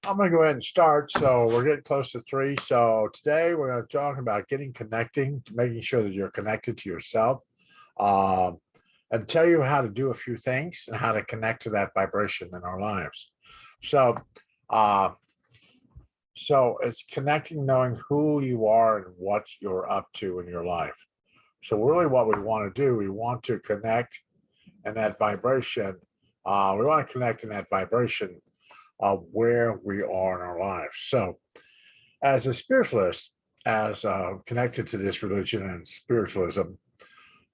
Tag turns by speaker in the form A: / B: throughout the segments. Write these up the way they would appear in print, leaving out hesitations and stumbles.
A: I'm going to go ahead and start. So we're getting close to 3. So today we're going to talk about connecting, making sure that you're connected to yourself, um, and tell you how to do a few things and how to connect to that vibration in our lives. So, uh, so it's connecting, knowing who you are and what you're up to in your life. So really what we want to do, we want to connect in that vibration. We want to connect in that vibration of where we are in our lives. So as a spiritualist, as connected to this religion and spiritualism,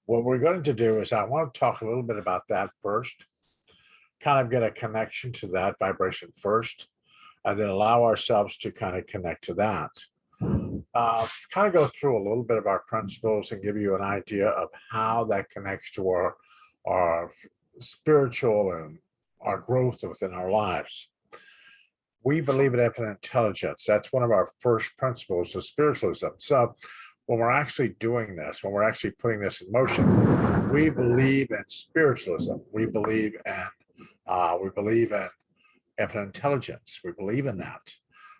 A: what we're going to do is I want to talk a little bit about that first, kind of get a connection to that vibration first, and then allow ourselves to kind of connect to that. Kind of go through a little bit of our principles and give you an idea of how that connects to our spiritual and our growth within our lives. We believe in infinite intelligence. That's one of our first principles of spiritualism. So when we're actually doing this, when we're actually putting this in motion, we believe in spiritualism. We believe in infinite intelligence. We believe in that.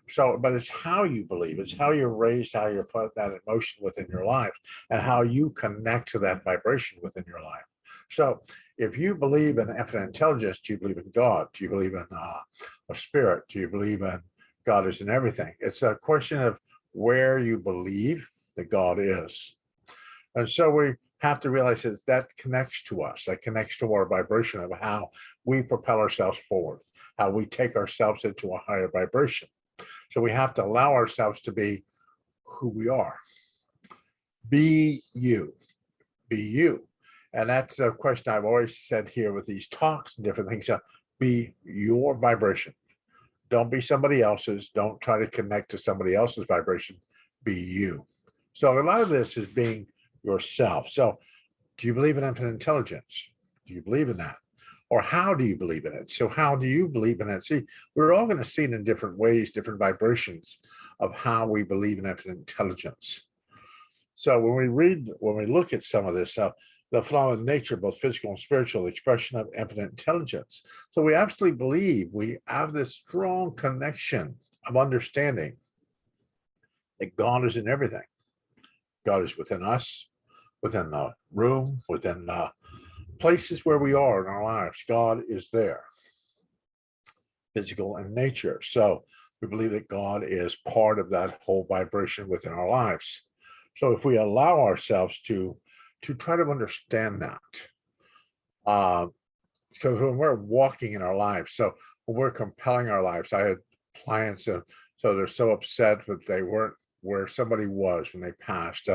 A: So, but it's how you believe. It's how you're raised, how you put that in motion within your life, and how you connect to that vibration within your life. So if you believe in infinite intelligence, do you believe in God? Do you believe in a spirit? Do you believe in God is in everything? It's a question of where you believe that God is. And so we have to realize that connects to us. That connects to our vibration of how we propel ourselves forward, how we take ourselves into a higher vibration. So we have to allow ourselves to be who we are. Be you. Be you. And that's a question I've always said here with these talks and different things. Be your vibration. Don't be somebody else's. Don't try to connect to somebody else's vibration. Be you. So a lot of this is being yourself. So do you believe in infinite intelligence? Do you believe in that? Or how do you believe in it? So how do you believe in it? See, we're all going to see it in different ways, different vibrations of how we believe in infinite intelligence. So when we look at some of this stuff, the phenomenon of nature, both physical and spiritual, the expression of infinite intelligence. So we absolutely believe we have this strong connection of understanding that God is in everything. God is within us, within the room, within places where we are in our lives. God is there, physical and nature. So we believe that God is part of that whole vibration within our lives. So if we allow ourselves to try to understand that, because when we're walking in our lives, so when we're compelling our lives, I had clients, so they're so upset that they weren't where somebody was when they passed.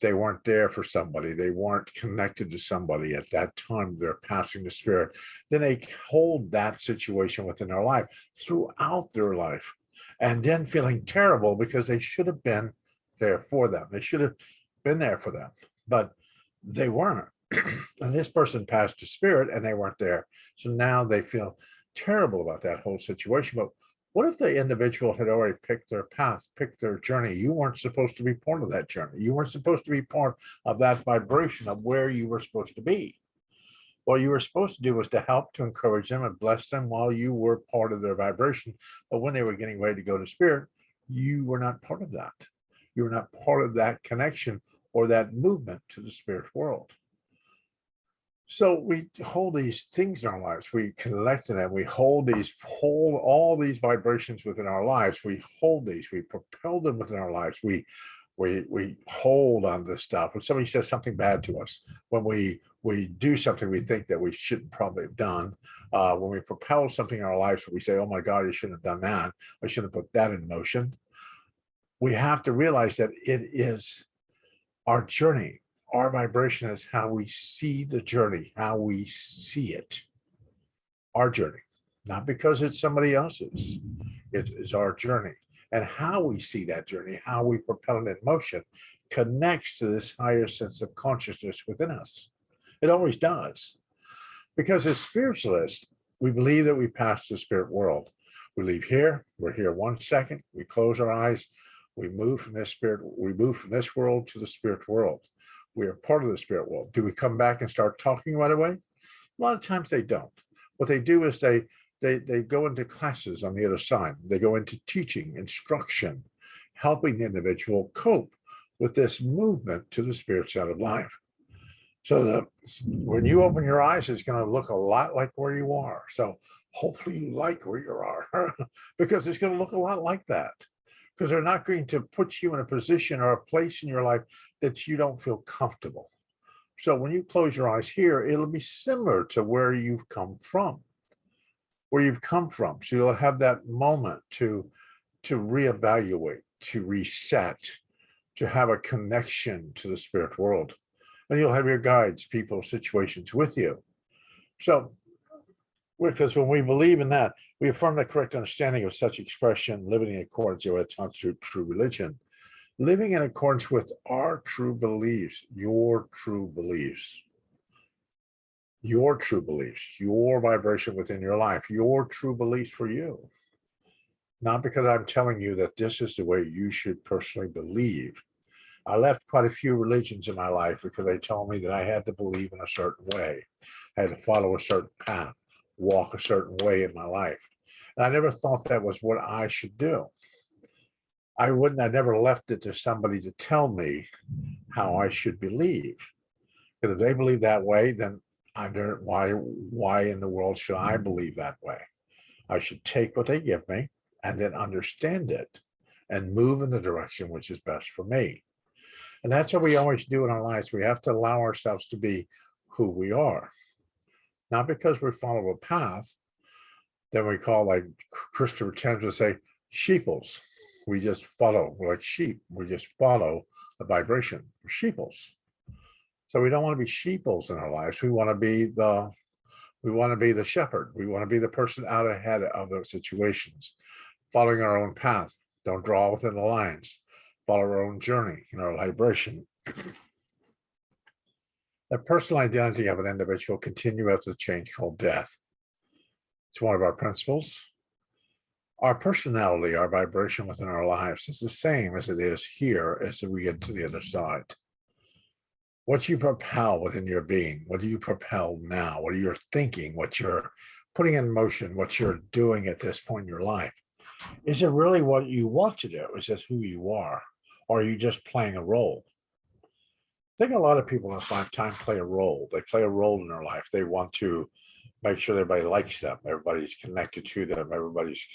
A: They weren't there for somebody. They weren't connected to somebody at that time. They're passing the spirit. Then they hold that situation within their life throughout their life, and then feeling terrible because they should have been there for them. They should have been there for them, but they weren't. And this person passed to spirit and they weren't there. So now they feel terrible about that whole situation. But what if the individual had already picked their path, picked their journey? You weren't supposed to be part of that journey. You weren't supposed to be part of that vibration of where you were supposed to be. What you were supposed to do was to help, to encourage them and bless them while you were part of their vibration. But when they were getting ready to go to spirit, you were not part of that. You were not part of that connection or that movement to the spirit world. So we hold these things in our lives. We collect them. We hold all these vibrations within our lives. We hold these. We propel them within our lives. We hold on this stuff. When somebody says something bad to us, when we do something we think that we shouldn't probably have done, when we propel something in our lives, we say, "Oh my God, you shouldn't have done that. I shouldn't have put that in motion." We have to realize that it is our journey. Our vibration is how we see the journey, how we see it. Our journey, not because it's somebody else's. It is our journey. And how we see that journey, how we propel it in motion, connects to this higher sense of consciousness within us. It always does. Because as spiritualists, we believe that we pass the spirit world. We leave here, we're here 1 second, we close our eyes, we move from this world to the spirit world. We are part of the spirit world. Do we come back and start talking right away? A lot of times they don't. What they do is they They go into classes on the other side. They go into teaching, instruction, helping the individual cope with this movement to the spirit side of life. So when you open your eyes, it's going to look a lot like where you are. So hopefully you like where you are because it's going to look a lot like that. Because they're not going to put you in a position or a place in your life that you don't feel comfortable. So when you close your eyes here, it'll be similar to where you've come from. So you'll have that moment to reevaluate, to reset, to have a connection to the spirit world. And you'll have your guides, people, situations with you. So, because when we believe in that, we affirm the correct understanding of such expression, living in accordance with constitute true religion, living in accordance with our true beliefs, your true beliefs, your vibration within your life, your true beliefs for you. Not because I'm telling you that this is the way you should personally believe. I left quite a few religions in my life because they told me that I had to believe in a certain way. I had to follow a certain path, walk a certain way in my life. And I never thought that was what I should do. I never left it to somebody to tell me how I should believe. Because if they believe that way, then why in the world should I believe that way? I should take what they give me and then understand it and move in the direction which is best for me. And that's what we always do in our lives. We have to allow ourselves to be who we are. Not because we follow a path that we call, like Christopher Thames would say, sheeples. We just follow, we're like sheep. We just follow the vibration. We're sheeples. So we don't want to be sheeples in our lives. We want to be the shepherd. We want to be the person out ahead of those situations, following our own path. Don't draw within the lines. Follow our own journey in our vibration. The personal identity of an individual continue after the change called death. It's one of our principles. Our personality, our vibration within our lives is the same as it is here as we get to the other side. What you propel within your being, what do you propel now? What are you thinking? What you're putting in motion, what you're doing at this point in your life? Is it really what you want to do? Is this who you are? Or are you just playing a role? I think a lot of people in this lifetime play a role. They play a role in their life. They want to make sure everybody likes them. Everybody's connected to them. Everybody's,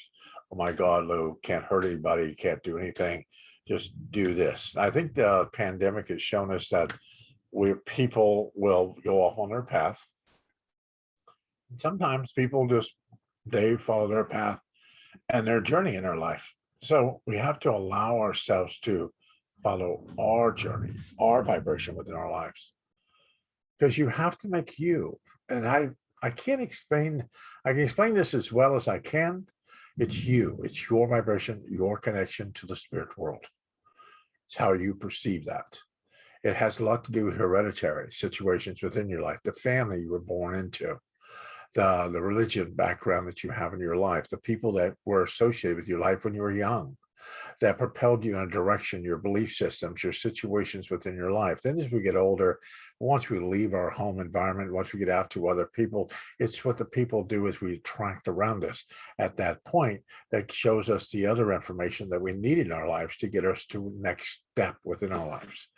A: oh my God, Lou, can't hurt anybody, can't do anything. Just do this. I think the pandemic has shown us that people will go off on their path. And sometimes people they follow their path and their journey in their life. So we have to allow ourselves to follow our journey, our vibration within our lives. Because you have to make you. And I can't explain, I can explain this as well as I can. It's you, it's your vibration, your connection to the spirit world. It's how you perceive that. It has a lot to do with hereditary situations within your life, the family you were born into, the religion background that you have in your life, the people that were associated with your life when you were young, that propelled you in a direction, your belief systems, your situations within your life. Then as we get older, once we leave our home environment, once we get out to other people, it's what the people do as we attract around us at that point that shows us the other information that we need in our lives to get us to the next step within our lives.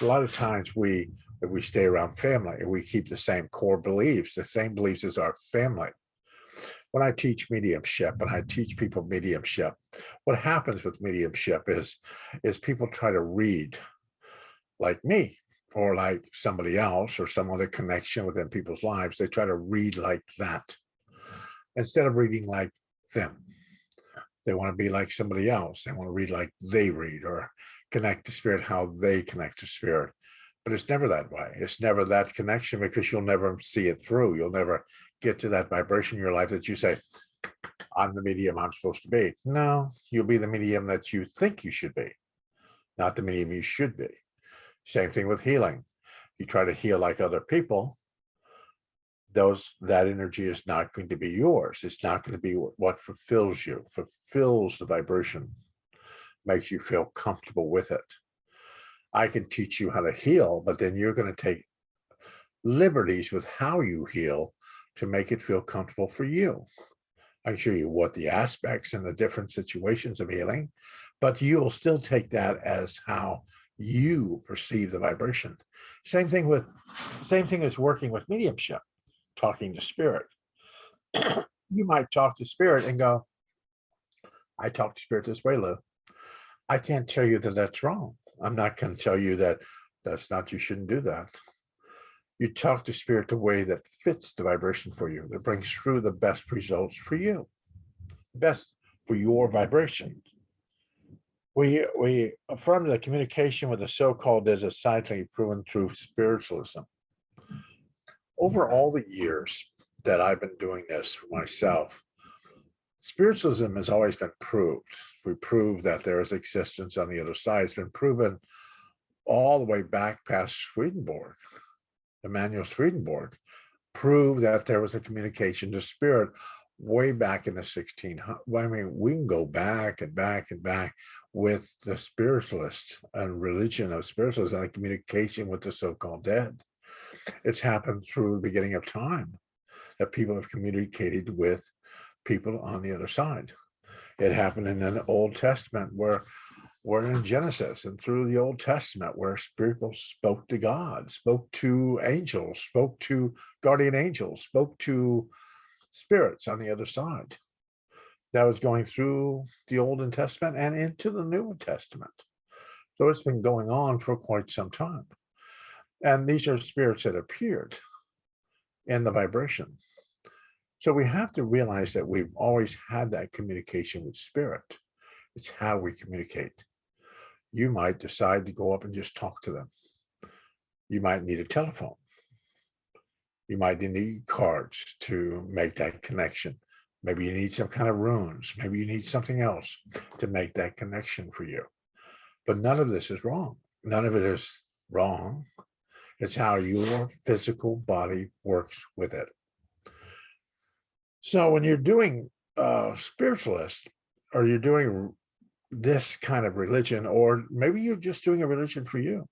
A: A lot of times if we stay around family and we keep the same core beliefs, the same beliefs as our family. When I teach mediumship and I teach people mediumship, what happens with mediumship is people try to read like me or like somebody else or some other connection within people's lives. They try to read like that instead of reading like them. They want to be like somebody else. They want to read like they read or connect to spirit how they connect to spirit. But it's never that way. It's never that connection because you'll never see it through. You'll never get to that vibration in your life that you say, I'm the medium I'm supposed to be. No, you'll be the medium that you think you should be, not the medium you should be. Same thing with healing. You try to heal like other people, that energy is not going to be yours. It's not going to be what fulfills you, fulfills the vibration, makes you feel comfortable with it. I can teach you how to heal, but then you're going to take liberties with how you heal to make it feel comfortable for you. I can show you what the aspects and the different situations of healing, but you will still take that as how you perceive the vibration. Same thing as working with mediumship, talking to spirit. You might talk to spirit and go, I talk to spirit this way, Lou. I can't tell you that that's wrong. I'm not going to tell you that that's not, you shouldn't do that. You talk to spirit the way that fits the vibration for you, that brings through the best results for you, best for your vibration. We affirm that communication with the so-called is a scientifically proven through spiritualism. Over all the years that I've been doing this for myself, spiritualism has always been proved. We prove that there is existence on the other side. It's been proven all the way back past Swedenborg. Emanuel Swedenborg proved that there was a communication to spirit way back in the 1600s. I mean, we can go back and back and back with the spiritualists and religion of spiritualists and communication with the so-called dead. It's happened through the beginning of time that people have communicated with people on the other side. It happened in the Old Testament where we're in Genesis and through the Old Testament where people spoke to God, spoke to angels, spoke to guardian angels, spoke to spirits on the other side. That was going through the Old Testament and into the New Testament. So it's been going on for quite some time. And these are spirits that appeared in the vibration. So we have to realize that we've always had that communication with spirit. It's how we communicate. You might decide to go up and just talk to them. You might need a telephone. You might need cards to make that connection. Maybe you need some kind of runes. Maybe you need something else to make that connection for you. But none of this is wrong. None of it is wrong. It's how your physical body works with it. So when you're doing spiritualist, or you're doing this kind of religion, or maybe you're just doing a religion for you.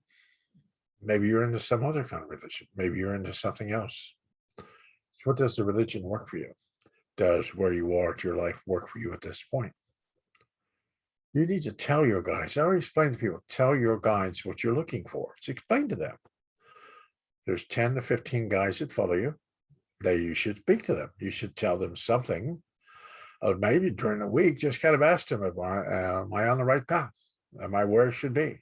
A: Maybe you're into some other kind of religion. Maybe you're into something else. So what does the religion work for you? Does where you are at your life work for you at this point? You need to tell your guides. I always explain to people, tell your guides what you're looking for. Just explain to them. There's 10 to 15 guides that follow you. You should speak to them. You should tell them something. Or maybe during the week, just kind of ask them, am I on the right path? Am I where I should be?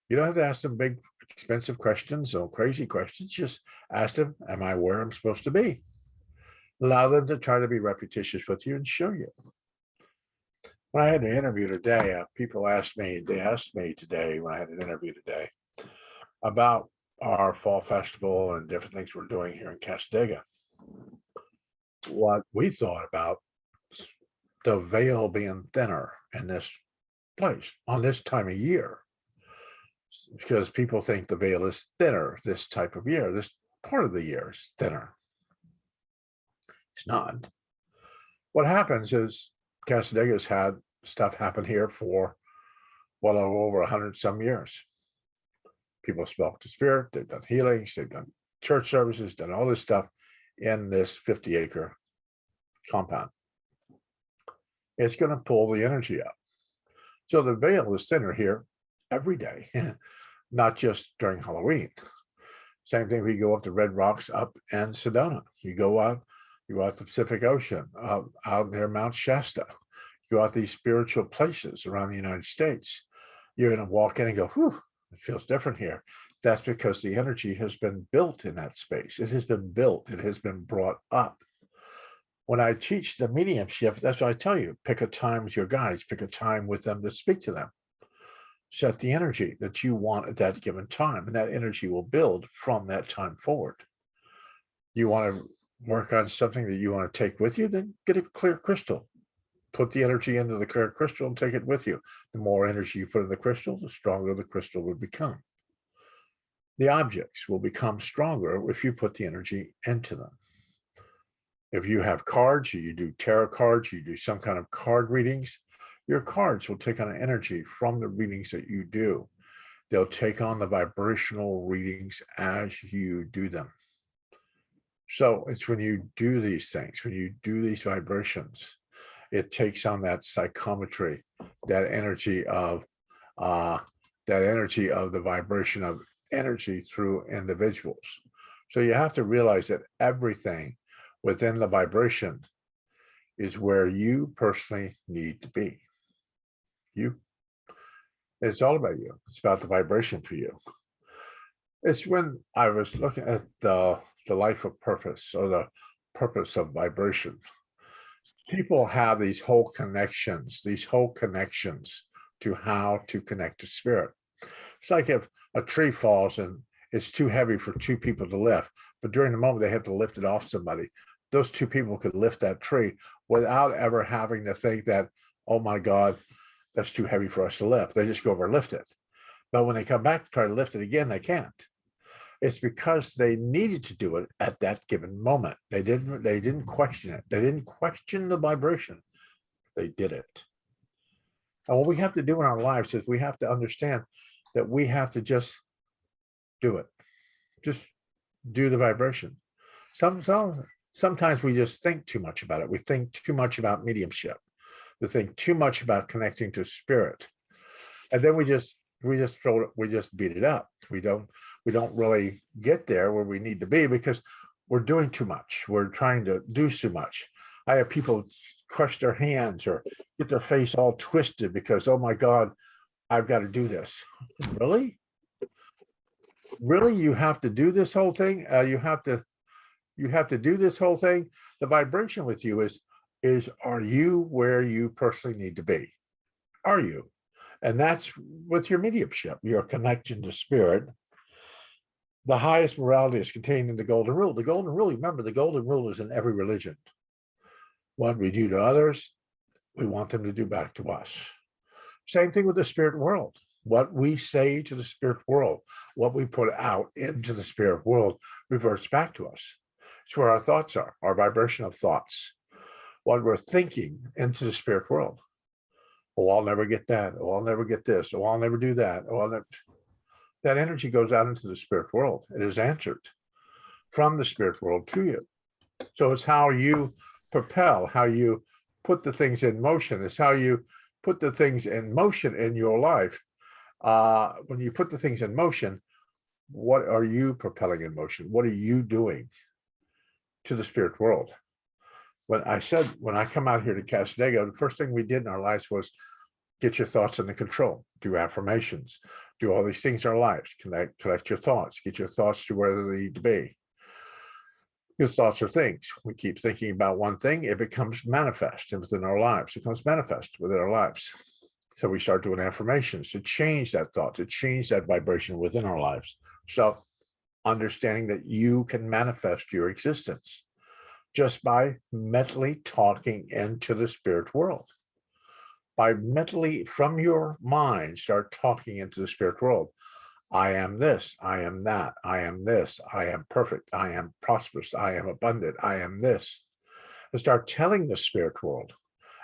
A: You don't have to ask them big, expensive questions or crazy questions. Just ask them, am I where I'm supposed to be? Allow them to try to be repetitious with you and show you. When I had an interview today, people asked me today when I had an interview today about our fall festival and different things we're doing here in Casadega. What we thought about the veil being thinner in this place on this time of year, because people think the veil is thinner this type of year. This part of the year is thinner. It's not. What happens is Casadega's had stuff happen here for well over 100 some years. People spoke to spirit, they've done healings, they've done church services, done all this stuff in this 50-acre compound. It's going to pull the energy up. So the veil is thinner here every day, not just during Halloween. Same thing, we go up to Red Rocks up in Sedona. You go out the Pacific Ocean, out near Mount Shasta. You go out these spiritual places around the United States. You're going to walk in and go, whew, it feels different here. That's because the energy has been built in that space. It has been built. It has been brought up. When I teach the mediumship, that's what I tell you. Pick a time with your guides. Pick a time with them to speak to them. Set the energy that you want at that given time, and that energy will build from that time forward. You want to work on something that you want to take with you, then get a clear crystal. Put the energy into the clear crystal and take it with you. The more energy you put in the crystal, the stronger the crystal will become. The objects will become stronger if you put the energy into them. If you have cards, you do tarot cards, you do some kind of card readings, your cards will take on energy from the readings that you do. They'll take on the vibrational readings as you do them. So it's when you do these things, when you do these vibrations, it takes on that psychometry, that energy of uh, the vibration of energy through individuals. So you have to realize that everything within the vibration is where you personally need to be. You, it's all about you. It's about the vibration for you. It's when I was looking at the life of purpose, or the purpose of vibration. People have these whole connections to how to connect to spirit. It's like if a tree falls and it's too heavy for two people to lift, but during the moment they have to lift it off somebody. Those two people could lift that tree without ever having to think that, oh my God, that's too heavy for us to lift. They just go over and lift it. But when they come back to try to lift it again, they can't. It's because they needed to do it at that given moment. They didn't question it. They didn't question the vibration. They did it. And what we have to do in our lives is we have to understand that we have to just do it. Just do the vibration. Sometimes we just think too much about it. We think too much about mediumship. We think too much about connecting to spirit. And then we just beat it up. We don't really get there where we need to be because we're doing too much. We're trying to do too much. I have people crush their hands or get their face all twisted because, oh my God, I've got to do this. Really? Really? You have to do this whole thing? You have to do this whole thing. The vibration with you is are you where you personally need to be? Are you? And that's with your mediumship, your connection to spirit. The highest morality is contained in the golden rule. The golden rule, remember, the golden rule is in every religion. What we do to others, we want them to do back to us. Same thing with the spirit world. What we say to the spirit world, what we put out into the spirit world reverts back to us. It's where our thoughts are, our vibration of thoughts, what we're thinking into the spirit world. Oh, I'll never get that. Oh, I'll never get this. Oh, I'll never do that. Oh, I'll never. That energy goes out into the spirit world. It is answered from the spirit world to you. So it's how you propel, how you put the things in motion. It's how you put the things in motion in your life. When you put the things in motion, what are you propelling in motion? What are you doing to the spirit world? When I come out here to Casadega, the first thing we did in our lives was get your thoughts under control, do affirmations, do all these things in our lives, collect your thoughts, get your thoughts to where they need to be. Your thoughts are things. We keep thinking about one thing, it becomes manifest within our lives. It becomes manifest within our lives. So we start doing affirmations to change that thought, to change that vibration within our lives. So understanding that you can manifest your existence just by mentally talking into the spirit world. By mentally, from your mind, start talking into the spirit world. I am this, I am that, I am this, I am perfect, I am prosperous, I am abundant, I am this. And start telling the spirit world.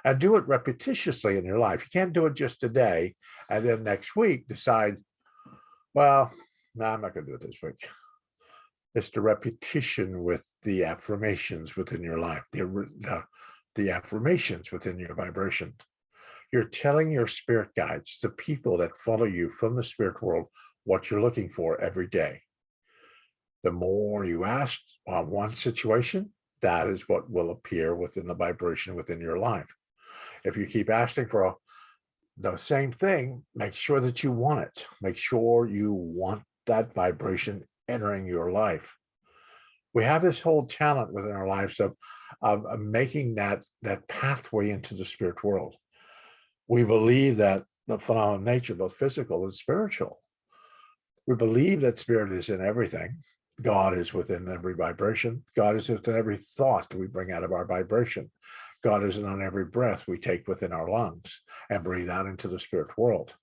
A: And do it repetitiously in your life. You can't do it just today and then next week decide, well, no, I'm not going to do it this week. It's the repetition with the affirmations within your life, the affirmations within your vibration. You're telling your spirit guides, the people that follow you from the spirit world, what you're looking for every day. The more you ask on one situation, that is what will appear within the vibration within your life. If you keep asking for the same thing, make sure that you want it. Make sure you want that vibration entering your life. We have this whole talent within our lives of making that pathway into the spirit world. We believe that the phenomenon of nature, both physical and spiritual. We believe that spirit is in everything. God is within every vibration. God is within every thought that we bring out of our vibration. God is on every breath we take within our lungs and breathe out into the spirit world.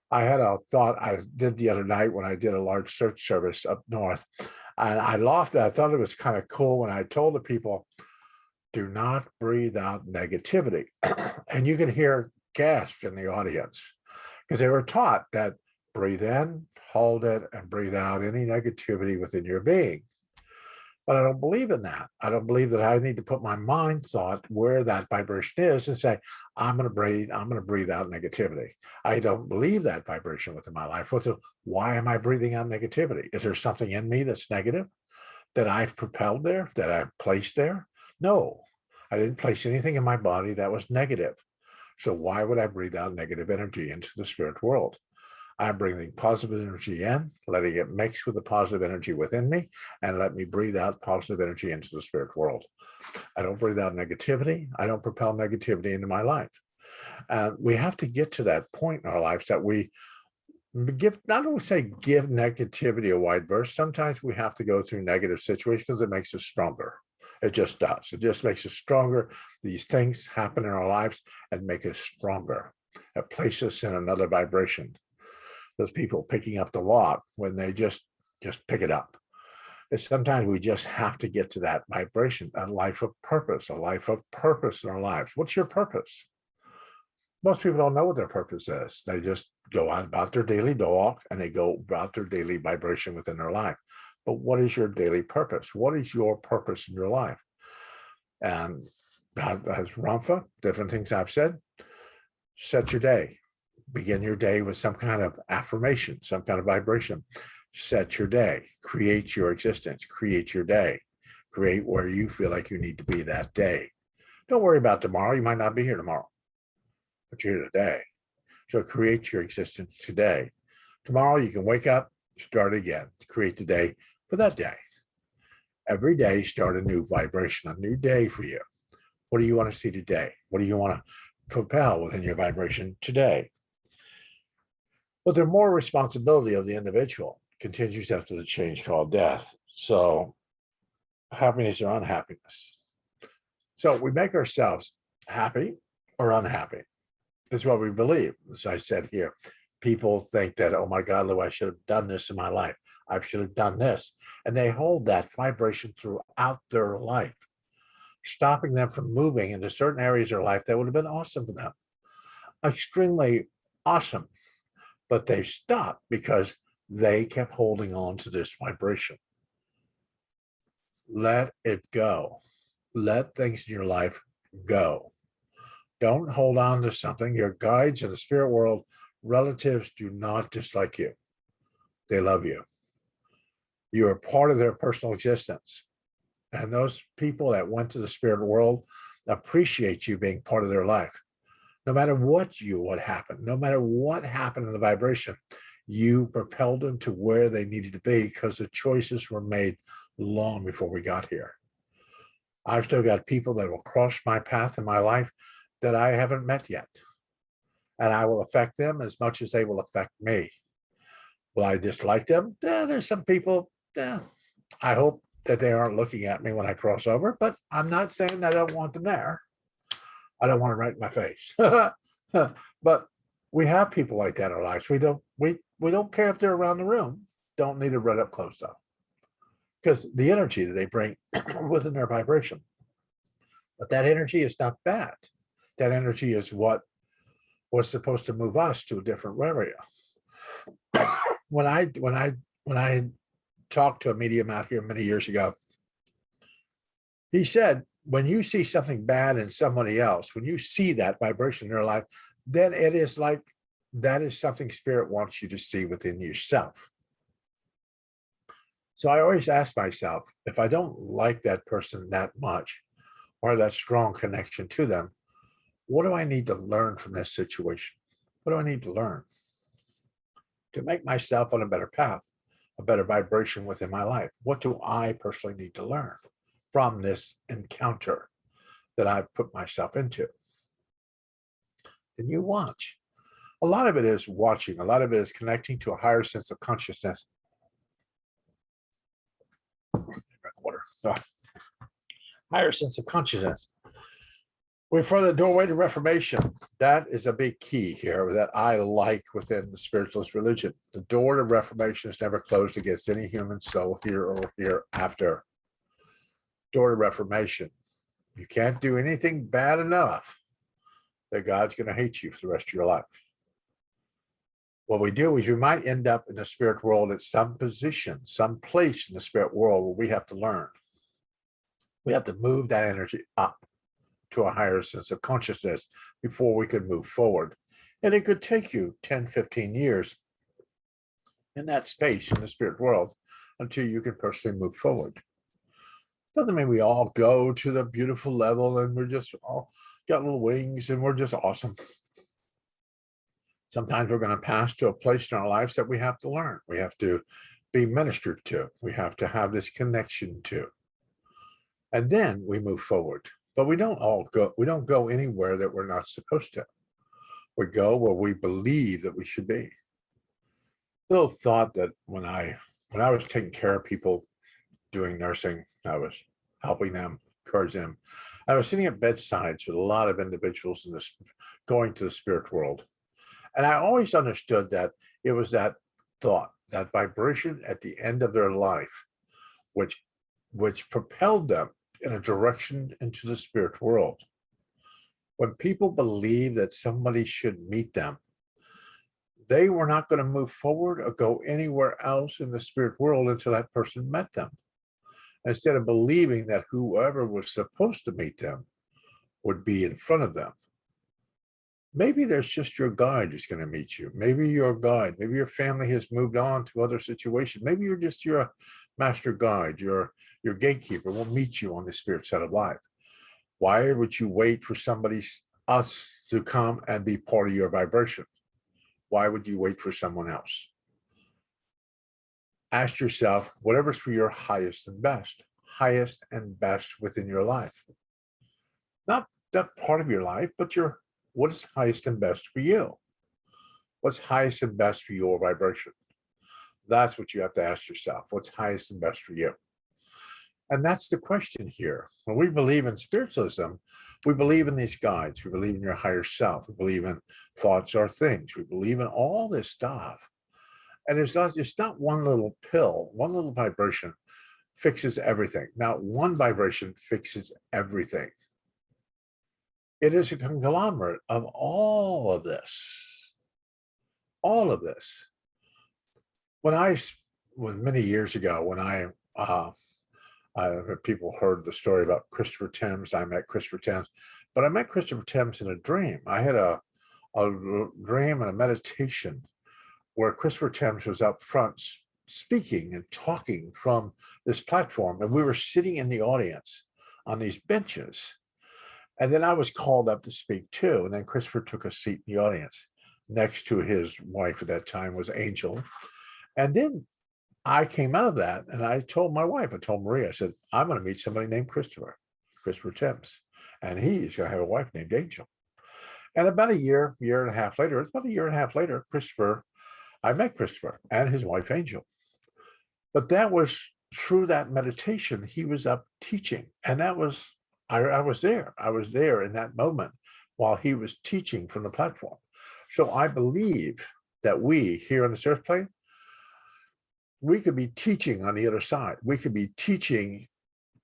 A: I had a thought I did the other night when I did a large search service up north. And I laughed at it. I thought it was kind of cool when I told the people, do not breathe out negativity. And you can hear gasps in the audience because they were taught that breathe in, hold it, and breathe out any negativity within your being. But I don't believe in that. I don't believe that I need to put my mind thought where that vibration is and say, I'm going to breathe out negativity. I don't believe that vibration within my life. Why am I breathing out negativity? Is there something in me that's negative that I've propelled there, that I've placed there? No, I didn't place anything in my body that was negative. So why would I breathe out negative energy into the spirit world? I'm bringing positive energy in, letting it mix with the positive energy within me, and let me breathe out positive energy into the spirit world. I don't breathe out negativity. I don't propel negativity into my life. And we have to get to that point in our lives that we give, not only say give negativity a wide berth, sometimes we have to go through negative situations because it makes us stronger. It just does. It just makes us stronger. These things happen in our lives and make us stronger. It places us in another vibration. Those people picking up the log when they just pick it up. And sometimes we just have to get to that vibration, a life of purpose in our lives. What's your purpose? Most people don't know what their purpose is. They just go on about their daily walk and they go about their daily vibration within their life. But what is your daily purpose? What is your purpose in your life? And as Ramtha, different things I've said, set your day. Begin your day with some kind of affirmation, some kind of vibration. Set your day. Create your existence. Create your day. Create where you feel like you need to be that day. Don't worry about tomorrow. You might not be here tomorrow, but you're here today. So create your existence today. Tomorrow you can wake up, start again, create the day for that day. Every day, start a new vibration, a new day for you. What do you want to see today? What do you want to propel within your vibration today? But the more responsibility of the individual continues after the change called death. So happiness or unhappiness. So we make ourselves happy or unhappy. Is what we believe. As I said here, people think that, oh my God, Lou, I should have done this in my life. I should have done this. And they hold that vibration throughout their life, stopping them from moving into certain areas of their life that would have been awesome for them. Extremely awesome. But they stopped because they kept holding on to this vibration. Let it go. Let things in your life go. Don't hold on to something. Your guides in the spirit world, relatives do not dislike you. They love you. You are part of their personal existence. And those people that went to the spirit world appreciate you being part of their life. No matter what happened, no matter what happened in the vibration, you propelled them to where they needed to be because the choices were made long before we got here. I've still got people that will cross my path in my life that I haven't met yet. And I will affect them as much as they will affect me. Will I dislike them? There's some people, I hope that they aren't looking at me when I cross over, but I'm not saying that I don't want them there. I don't want to write in my face. But we have people like that in our lives. We don't care if they're around the room. Don't need to run up close though. Because the energy that they bring within their vibration. But that energy is not bad. That energy is what was supposed to move us to a different area. When I talked to a medium out here many years ago, he said, when you see something bad in somebody else, when you see that vibration in their life, then it is like that is something spirit wants you to see within yourself. So I always ask myself, if I don't like that person that much or that strong connection to them, what do I need to learn from this situation? What do I need to learn to make myself on a better path, a better vibration within my life? What do I personally need to learn from this encounter that I've put myself into? And you watch. A lot of it is watching. A lot of it is connecting to a higher sense of consciousness. Water. So, higher sense of consciousness. We're for the doorway to reformation. That is a big key here that I like within the spiritualist religion. The door to reformation is never closed against any human soul here or hereafter. Door to reformation. You can't do anything bad enough that God's going to hate you for the rest of your life. What we do is we might end up in the spirit world at some position, some place in the spirit world where we have to learn. We have to move that energy up to a higher sense of consciousness before we could move forward. And it could take you 10, 15 years in that space in the spirit world until you can personally move forward. Doesn't mean we all go to the beautiful level and we're just all got little wings and we're just awesome. Sometimes we're going to pass to a place in our lives that we have to learn. We have to be ministered to. We have to have this connection to. And then we move forward. But we don't go anywhere that we're not supposed to. We go where we believe that we should be. Little thought that when I was taking care of people doing nursing, I was helping them, encouraging them. I was sitting at bedsides with a lot of individuals in this going to the spirit world. And I always understood that it was that thought, that vibration at the end of their life, which propelled them in a direction into the spirit world. When people believe that somebody should meet them, they were not going to move forward or go anywhere else in the spirit world until that person met them. Instead of believing that whoever was supposed to meet them would be in front of them. Maybe there's just your guide who's going to meet you. Maybe your guide, maybe your family has moved on to other situations. Maybe you're just your master guide, your gatekeeper will meet you on the spirit side of life. Why would you wait for us to come and be part of your vibration? Why would you wait for someone else? Ask yourself, whatever's for your highest and best within your life. Not that part of your life, but what is highest and best for you? What's highest and best for your vibration? That's what you have to ask yourself. What's highest and best for you? And that's the question here. When we believe in spiritualism, we believe in these guides. We believe in your higher self. We believe in thoughts are things. We believe in all this stuff. And it's not one little pill, one little vibration fixes everything. Not one vibration fixes everything. It is a conglomerate of all of this. All of this. Many years ago, when people heard the story about Christopher Timms, I met Christopher Timms, but I met Christopher Timms in a dream. I had a dream and a meditation where Christopher Timms was up front speaking and talking from this platform, and we were sitting in the audience on these benches. And then I was called up to speak too. And then Christopher took a seat in the audience. Next to his wife at that time was Angel. And then I came out of that and I told my wife, I told Maria, I said, I'm going to meet somebody named Christopher Timms. And he's going to have a wife named Angel. And about a year and a half later, I met Christopher and his wife Angel. But that was through that meditation, he was up teaching. And that was, I was there. I was there in that moment while he was teaching from the platform. So I believe that we here on this earth plane, we could be teaching on the other side. We could be teaching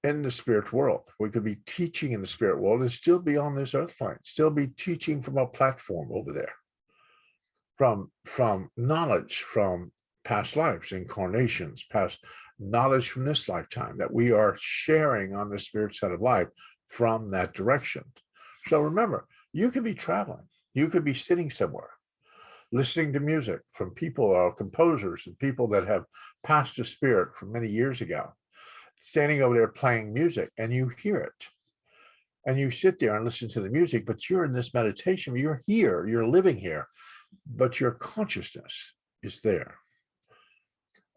A: in the spirit world. We could be teaching in the spirit world and still be on this earth plane, still be teaching from a platform over there, from knowledge from past lives, incarnations, past knowledge from this lifetime that we are sharing on the spirit side of life from that direction. So remember, you could be traveling. You could be sitting somewhere, listening to music from people or composers and people that have passed to spirit from many years ago, standing over there playing music, and you hear it. And you sit there and listen to the music, but you're in this meditation, you're here, you're living here, but your consciousness is there.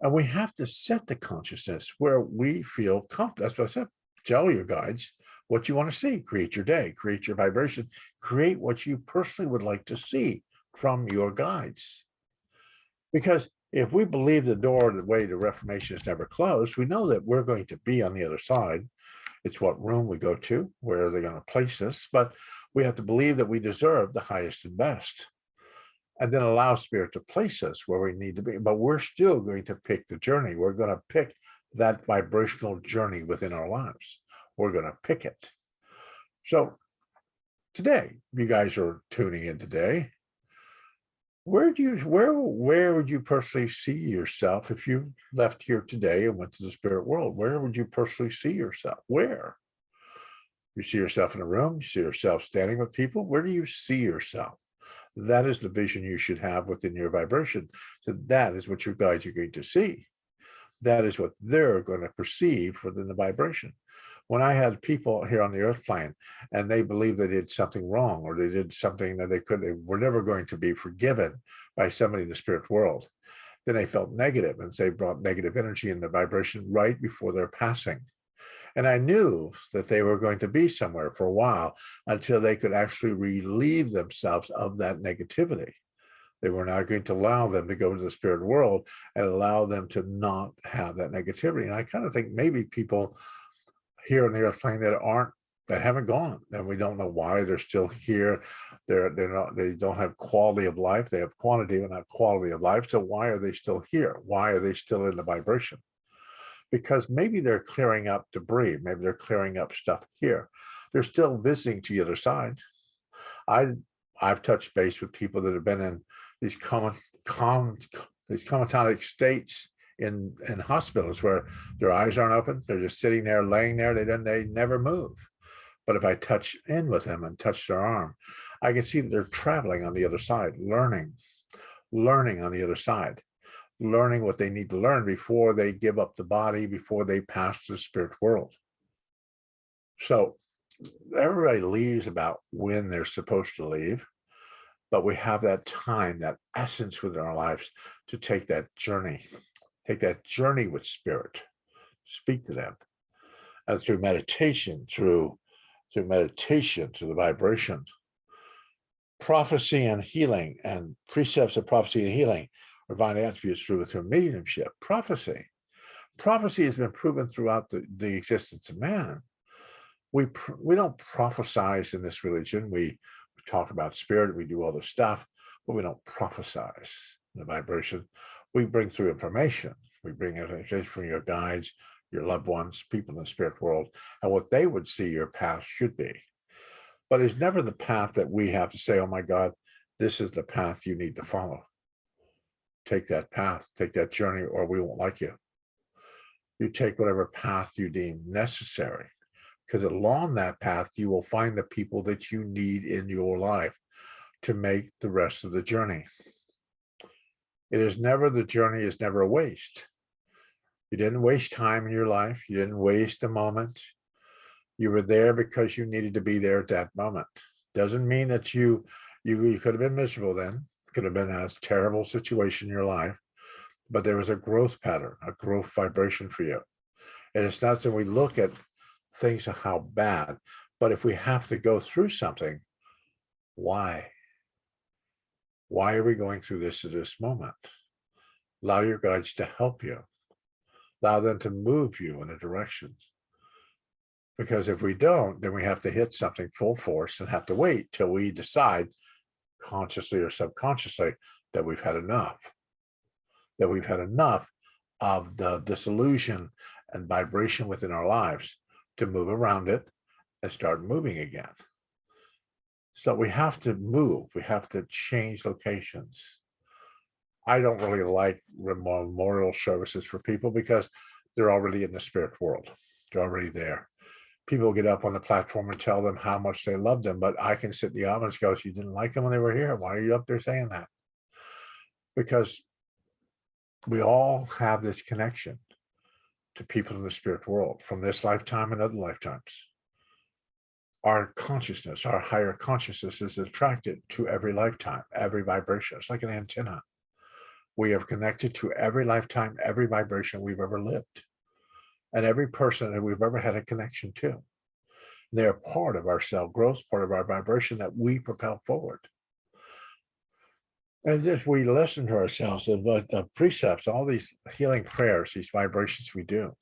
A: And we have to set the consciousness where we feel comfortable. That's what I said. Tell your guides what you want to see. Create your day, create your vibration, create what you personally would like to see from your guides. Because if we believe the door, the way to reformation is never closed, we know that we're going to be on the other side. It's what room we go to, where they're going to place us, but we have to believe that we deserve the highest and best. And then allow spirit to place us where we need to be. But we're still going to pick the journey. We're going to pick that vibrational journey within our lives. We're going to pick it. So today, you guys are tuning in today. Where would you personally see yourself if you left here today and went to the spirit world? Where would you personally see yourself? Where? You see yourself in a room, you see yourself standing with people. Where do you see yourself? That is the vision you should have within your vibration. So that is what your guides are going to see. That is what they're going to perceive within the vibration. When I had people here on the earth plane and they believed they did something wrong, or they did something that they were never going to be forgiven by somebody in the spirit world, then they felt negative, and they brought negative energy in the vibration right before their passing. And I knew that they were going to be somewhere for a while until they could actually relieve themselves of that negativity. They were not going to allow them to go to the spirit world and allow them to not have that negativity. And I kind of think maybe people here on the earth plane that haven't gone, and we don't know why they're still here. They don't have quality of life. They have quantity, but not quality of life. So why are they still here? Why are they still in the vibration? Because maybe they're clearing up debris. Maybe they're clearing up stuff here. They're still visiting to the other side. I've touched base with people that have been in these comatonic states in hospitals where their eyes aren't open. They're just sitting there, laying there. They never move. But if I touch in with them and touch their arm, I can see that they're traveling on the other side, learning on the other side, learning what they need to learn before they give up the body, before they pass to the spirit world. So everybody leaves about when they're supposed to leave, but we have that time, that essence within our lives to take that journey with spirit, speak to them. And through meditation, through the vibrations, prophecy and healing, and precepts of prophecy and healing, divine attributes through mediumship. Prophecy has been proven throughout the existence of man. We don't prophesize in this religion. We talk about spirit, we do all this stuff, but we don't prophesize the vibration. We bring through information. We bring information from your guides, your loved ones, people in the spirit world, and what they would see your path should be. But it's never the path that we have to say, oh my God, this is the path you need to follow. Take that path, take that journey, or we won't like you. You take whatever path you deem necessary, because along that path, you will find the people that you need in your life to make the rest of the journey. The journey is never a waste. You didn't waste time in your life. You didn't waste a moment. You were there because you needed to be there at that moment. Doesn't mean that you could have been miserable then. Could have been a terrible situation in your life, but there was a growth pattern, a growth vibration for you. And it's not that we look at things are how bad, but if we have to go through something, why? Why are we going through this at this moment? Allow your guides to help you. Allow them to move you in a direction. Because if we don't, then we have to hit something full force and have to wait till we decide, consciously or subconsciously, that we've had enough. That we've had enough of the disillusion and vibration within our lives to move around it and start moving again. So we have to move. We have to change locations. I don't really like memorial services for people because they're already in the spirit world. They're already there. People get up on the platform and tell them how much they love them, but I can sit in the audience and go, you didn't like them when they were here. Why are you up there saying that? Because we all have this connection to people in the spirit world from this lifetime and other lifetimes. Our consciousness, our higher consciousness is attracted to every lifetime, every vibration. It's like an antenna. We have connected to every lifetime, every vibration we've ever lived, and every person that we've ever had a connection to. They're part of our cell growth, part of our vibration that we propel forward. As if we listen to ourselves, the precepts, all these healing prayers, these vibrations we do.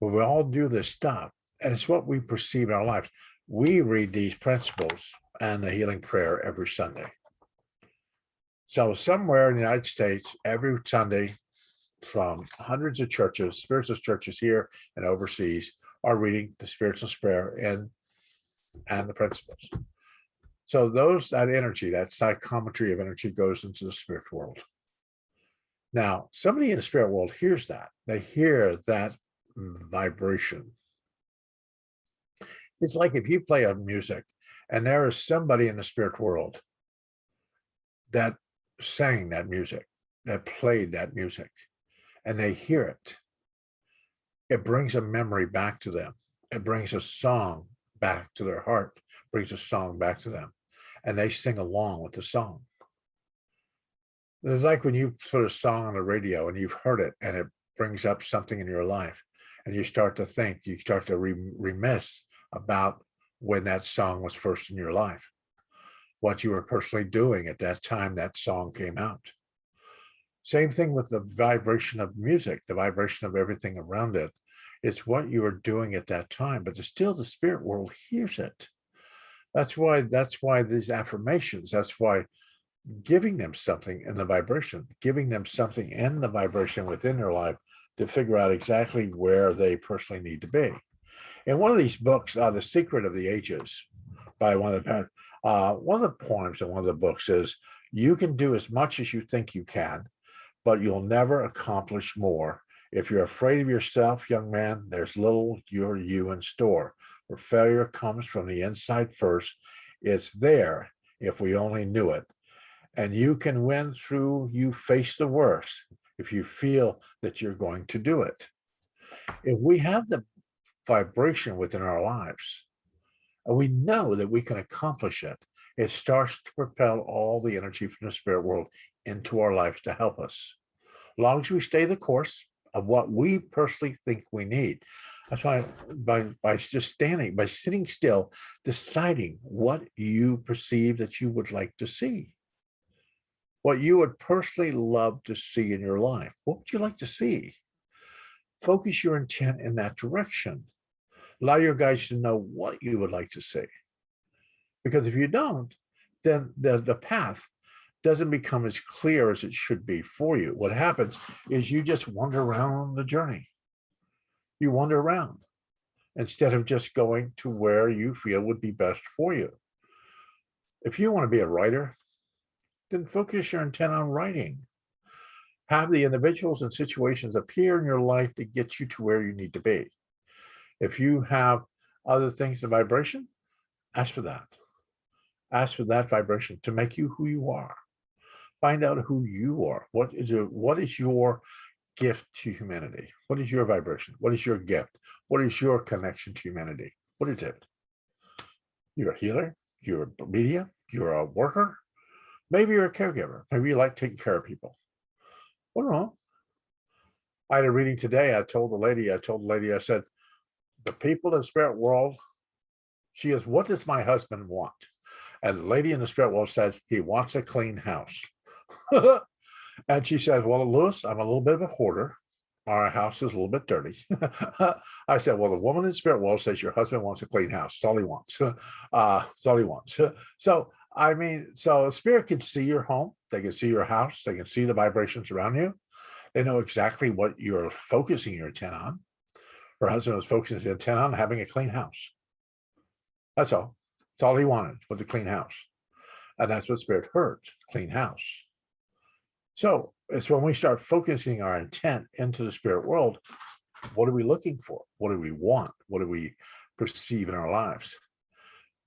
A: But we all do this stuff, and it's what we perceive in our lives. We read these principles and the healing prayer every Sunday. So somewhere in the United States, every Sunday, from hundreds of churches, spiritualist churches here and overseas, are reading the spiritualist prayer and the principles. So that energy, that psychometry of energy goes into the spirit world. Now, somebody in the spirit world hears that. They hear that vibration. It's like if you play a music and there is somebody in the spirit world that sang that music, that played that music, and they hear it, it brings a memory back to them. It brings a song back to their heart, brings a song back to them, and they sing along with the song. It's like when you put a song on the radio and you've heard it and it brings up something in your life, and you start to think, you start to reminisce about when that song was first in your life, what you were personally doing at that time that song came out. Same thing with the vibration of music, the vibration of everything around it. It's what you were doing at that time, but still the spirit world hears it. That's why these affirmations, that's why giving them something in the vibration, giving them something in the vibration within their life to figure out exactly where they personally need to be. In one of these books, The Secret of the Ages, by one of the poems in one of the books is, you can do as much as you think you can, but you'll never accomplish more. If you're afraid of yourself, young man, there's little you in store. Where failure comes from the inside first, it's there if we only knew it. And you can win through you face the worst if you feel that you're going to do it. If we have the vibration within our lives, and we know that we can accomplish it, it starts to propel all the energy from the spirit world into our lives to help us. As long as we stay the course of what we personally think we need. That's why by just standing, by sitting still, deciding what you perceive that you would like to see, what you would personally love to see in your life. What would you like to see? Focus your intent in that direction. Allow your guides to know what you would like to see. Because if you don't, then the path doesn't become as clear as it should be for you. What happens is you just wander around the journey. You wander around instead of just going to where you feel would be best for you. If you want to be a writer, then focus your intent on writing. Have the individuals and situations appear in your life to get you to where you need to be. If you have other things in vibration, ask for that. Ask for that vibration to make you who you are. Find out who you are. What is your gift to humanity? What is your vibration? What is your gift? What is your connection to humanity? What is it? You're a healer. You're a medium. You're a worker. Maybe you're a caregiver. Maybe you like taking care of people. What's wrong? I had a reading today. I told the lady, I said, the people in the spirit world, she is, what does my husband want? And the lady in the spirit world says, he wants a clean house. And she says, well, Lewis, I'm a little bit of a hoarder. Our house is a little bit dirty. I said, well, the woman in the spirit world says your husband wants a clean house. That's all he wants. That's all he wants. So, I mean, so spirit can see your home. They can see your house. They can see the vibrations around you. They know exactly what you're focusing your intent on. Her husband was focusing his intent on having a clean house. That's all. That's all he wanted, was a clean house. And that's what spirit heard, clean house. So it's when we start focusing our intent into the spirit world, what are we looking for? What do we want? What do we perceive in our lives?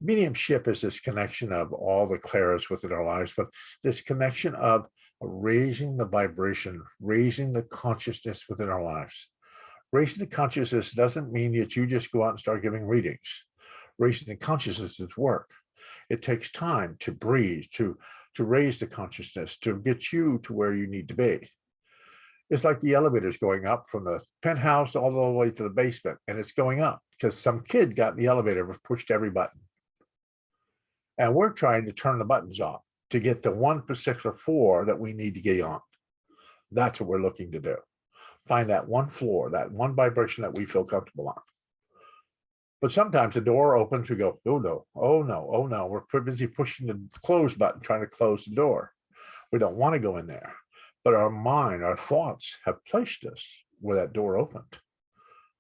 A: Mediumship is this connection of all the clairs within our lives, but this connection of raising the vibration, raising the consciousness within our lives. Raising the consciousness doesn't mean that you just go out and start giving readings. Raising the consciousness is work. It takes time to breathe, to raise the consciousness, to get you to where you need to be. It's like the elevators going up from the penthouse all the way to the basement, and it's going up because some kid got in the elevator and pushed every button. And we're trying to turn the buttons off to get the one particular floor that we need to get on. That's what we're looking to do. Find that one floor, that one vibration that we feel comfortable on. But sometimes the door opens, we go, oh no, oh no, oh no. We're busy pushing the close button, trying to close the door. We don't want to go in there. But our mind, our thoughts have placed us where that door opened.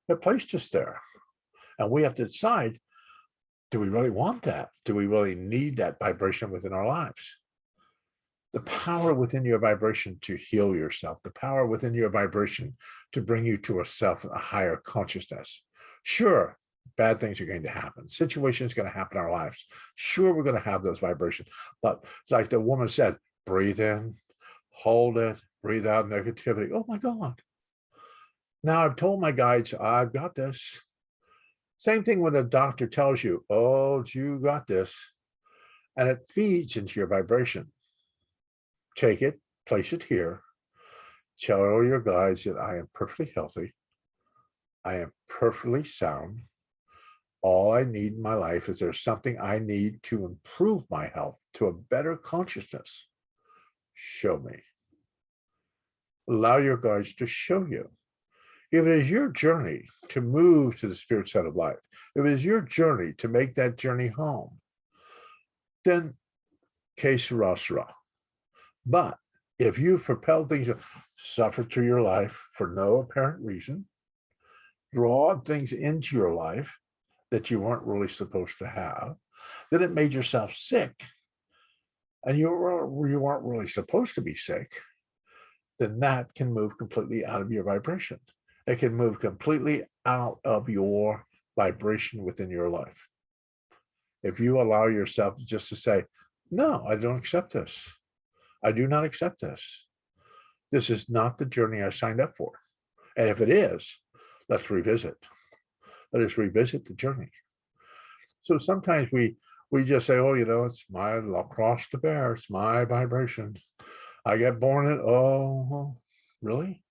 A: They placed us there. And we have to decide, do we really want that? Do we really need that vibration within our lives? The power within your vibration to heal yourself, the power within your vibration to bring you to a self, a higher consciousness. Sure, bad things are going to happen. Situations going to happen in our lives. Sure, we're going to have those vibrations, but it's like the woman said, breathe in, hold it, breathe out negativity. Oh my God. Now I've told my guides, I've got this. Same thing when a doctor tells you, oh, you got this, and it feeds into your vibration. Take it, place it here, tell your guides that I am perfectly healthy. I am perfectly sound. All I need in my life is there's something I need to improve my health to a better consciousness. Show me. Allow your guides to show you. If it is your journey to move to the spirit side of life, if it is your journey to make that journey home, then que sera, sera. But if you've propelled things, suffered through your life for no apparent reason, drawn things into your life that you weren't really supposed to have, then it made yourself sick, and you weren't really supposed to be sick, then that can move completely out of your vibration. It can move completely out of your vibration within your life. If you allow yourself just to say, no, I don't accept this. I do not accept this. This is not the journey I signed up for. And if it is, let's revisit. Let us revisit the journey. So sometimes we just say, oh, it's my cross to bear. It's my vibration. I get born in, oh, really?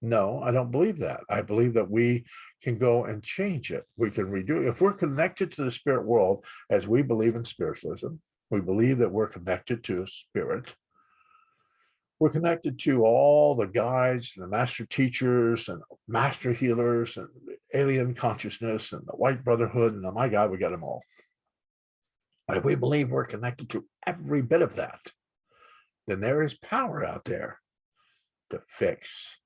A: No, I don't believe that. I believe that we can go and change it. We can redo it. If we're connected to the spirit world, as we believe in spiritualism, we believe that we're connected to spirit. We're connected to all the guides and the master teachers and master healers and alien consciousness and the white brotherhood. And my God, we got them all. And if we believe we're connected to every bit of that, then there is power out there to fix.